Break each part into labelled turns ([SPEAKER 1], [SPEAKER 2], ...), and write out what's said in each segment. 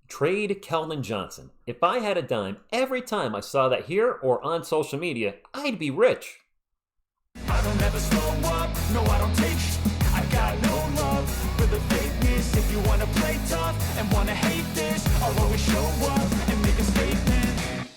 [SPEAKER 1] Trade Keldon Johnson. If I had a dime, every time I saw that here or on social media, I'd be rich.
[SPEAKER 2] I don't ever slow up, no I don't take I got no love for the fakeness. If you wanna play tough and wanna hate this, I'll always show up and make a statement.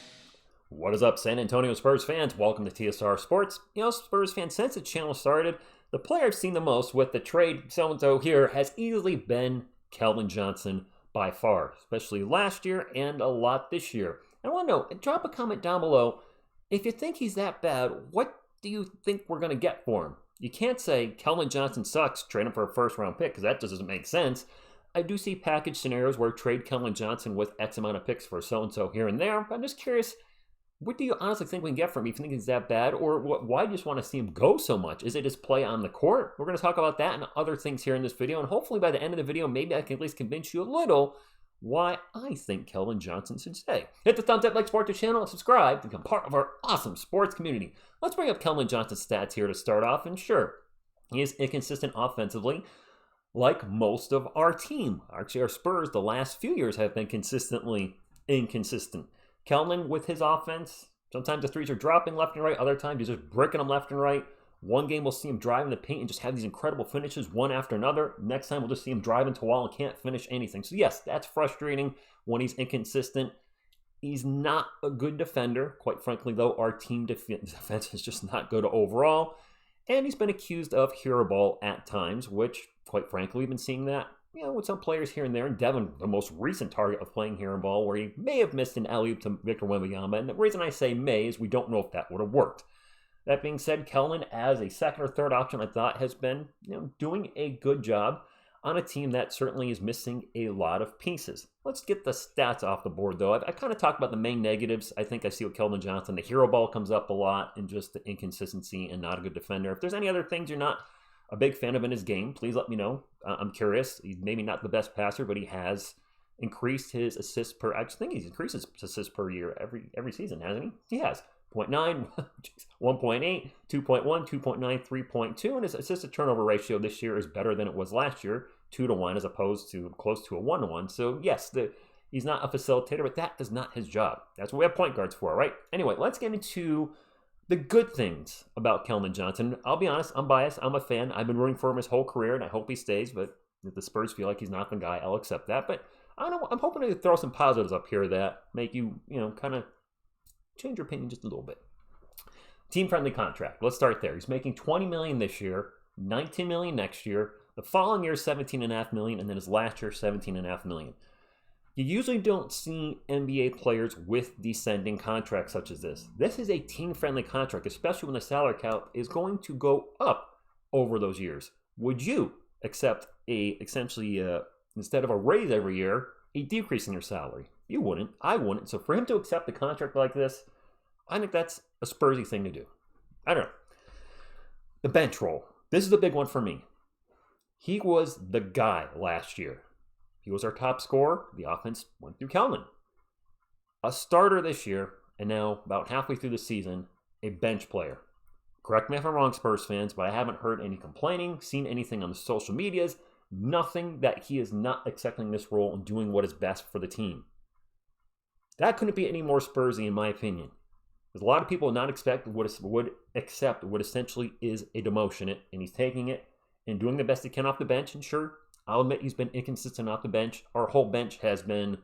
[SPEAKER 1] What is up, San Antonio Spurs fans? Welcome to TSR Sports. Spurs fans, since the channel started, the player I've seen the most with the trade so-and-so here has easily been Keldon Johnson by far, especially last year and a lot this year. I want to know, drop a comment down below. If you think he's that bad, what do you think we're going to get for him? You can't say Keldon Johnson sucks, trade him for a first-round pick, because that just doesn't make sense. I do see package scenarios where trade Keldon Johnson with X amount of picks for so-and-so here and there, but I'm just curious, what do you honestly think we can get from him? If you think he's that bad, or why do you just want to see him go so much? Is it his play on the court? We're going to talk about that and other things here in this video, and hopefully by the end of the video, maybe I can at least convince you a little why I think Keldon Johnson should stay. Hit the thumbs up, like, support the channel, and subscribe to become part of our awesome sports community. Let's bring up Keldon Johnson's stats here to start off, and sure, he is inconsistent offensively, like most of our team. Actually, our Spurs, the last few years, have been consistently inconsistent. Keldon, with his offense, sometimes the threes are dropping left and right, other times he's just bricking them left and right. One game we'll see him drive in the paint and just have these incredible finishes one after another. Next time we'll just see him drive into a wall and can't finish anything. So yes, that's frustrating when he's inconsistent. He's not a good defender. Quite frankly, though, our team defense is just not good overall. And he's been accused of hero ball at times, which, quite frankly, we've been seeing that, with some players here and there. And Devin, the most recent target of playing hero ball, where he may have missed an alley-oop to Victor Wembanyama. And the reason I say may is we don't know if that would have worked. That being said, Keldon, as a second or third option, I thought has been doing a good job on a team that certainly is missing a lot of pieces. Let's get the stats off the board, though. I kind of talked about the main negatives. I think I see with Keldon Johnson, the hero ball comes up a lot, and just the inconsistency and not a good defender. If there's any other things you're not a big fan of in his game, please let me know. I'm curious. He's maybe not the best passer, but he has increased his assists per. I think he's increased his assists per year every season, hasn't he? He has. 0.9, 1.8, 2.1, 2.9, 3.2, and his assist to turnover ratio this year is better than it was last year, 2-to-1 as opposed to close to a 1-to-1. So yes, he's not a facilitator, but that is not his job. That's what we have point guards for, right? Anyway, let's get into the good things about Keldon Johnson. I'll be honest, I'm biased. I'm a fan. I've been rooting for him his whole career, and I hope he stays, but if the Spurs feel like he's not the guy, I'll accept that. But I don't know, I'm hoping to throw some positives up here that make you, kind of change your opinion just a little bit. Team-friendly contract. Let's start there. He's making $20 million this year, $19 million next year. The following year, $17.5 million, and then his last year, $17.5 million. You usually don't see NBA players with descending contracts such as this. This is a team-friendly contract, especially when the salary cap is going to go up over those years. Would you accept essentially, instead of a raise every year, a decrease in your salary? You wouldn't. I wouldn't. So for him to accept a contract like this, I think that's a Spursy thing to do. I don't know. The bench role. This is a big one for me. He was the guy last year. He was our top scorer. The offense went through Keldon. A starter this year, and now about halfway through the season, a bench player. Correct me if I'm wrong, Spurs fans, but I haven't heard any complaining, seen anything on the social medias, nothing that he is not accepting this role and doing what is best for the team. That couldn't be any more Spursy, in my opinion. There's a lot of people would accept what essentially is a demotion, and he's taking it and doing the best he can off the bench. And sure, I'll admit he's been inconsistent off the bench. Our whole bench has been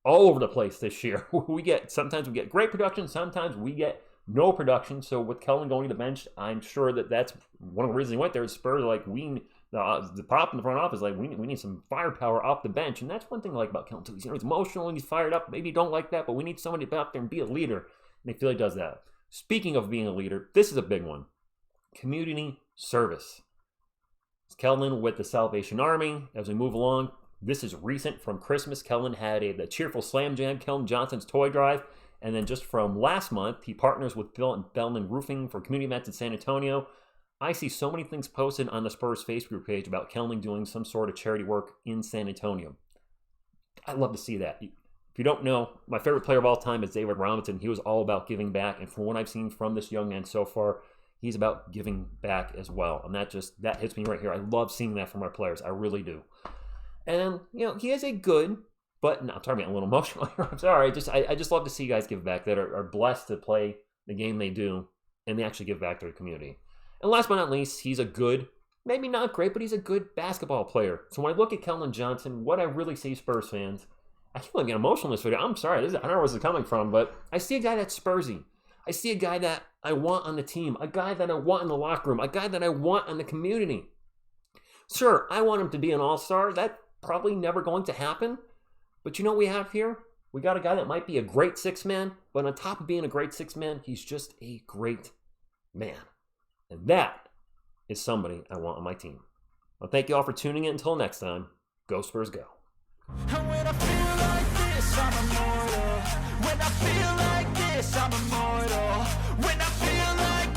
[SPEAKER 1] all over the place this year. Sometimes we get great production, sometimes we get no production. So with Keldon going to the bench, I'm sure that's one of the reasons he went there. Is Spurs the pop in the front office, we need some firepower off the bench. And that's one thing I like about Keldon too. He's emotional and he's fired up. Maybe you don't like that, but we need somebody to be out there and be a leader. And I feel he does that. Speaking of being a leader, this is a big one. Community service. It's Keldon with the Salvation Army. As we move along, this is recent from Christmas. Keldon had the Cheerful Slam Jam, Keldon Johnson's Toy Drive. And then just from last month, he partners with Bill and Bellman Roofing for community events in San Antonio. I see so many things posted on the Spurs Facebook page about Keldon doing some sort of charity work in San Antonio. I'd love to see that. If you don't know, my favorite player of all time is David Robinson. He was all about giving back, and from what I've seen from this young man so far, he's about giving back as well. And that hits me right here. I love seeing that from our players. I really do. And, he has a good But no, I'm talking a little emotional here. I'm sorry. I just love to see guys give back that are blessed to play the game they do, and they actually give back to their community. And last but not least, he's a good, maybe not great, but he's a good basketball player. So when I look at Keldon Johnson, what I really see, Spurs fans, I can't really get emotional in this video. I'm sorry. I don't know where this is coming from, but I see a guy that's Spursy. I see a guy that I want on the team, a guy that I want in the locker room, a guy that I want in the community. Sure, I want him to be an all-star. That's probably never going to happen. But you know what we have here? We got a guy that might be a great six-man, but on top of being a great six-man, he's just a great man. And that is somebody I want on my team. Well, thank you all for tuning in. Until next time, go Spurs, go.
[SPEAKER 2] And when I feel like this, I'm immortal. When I feel like this, I'm immortal. When I feel like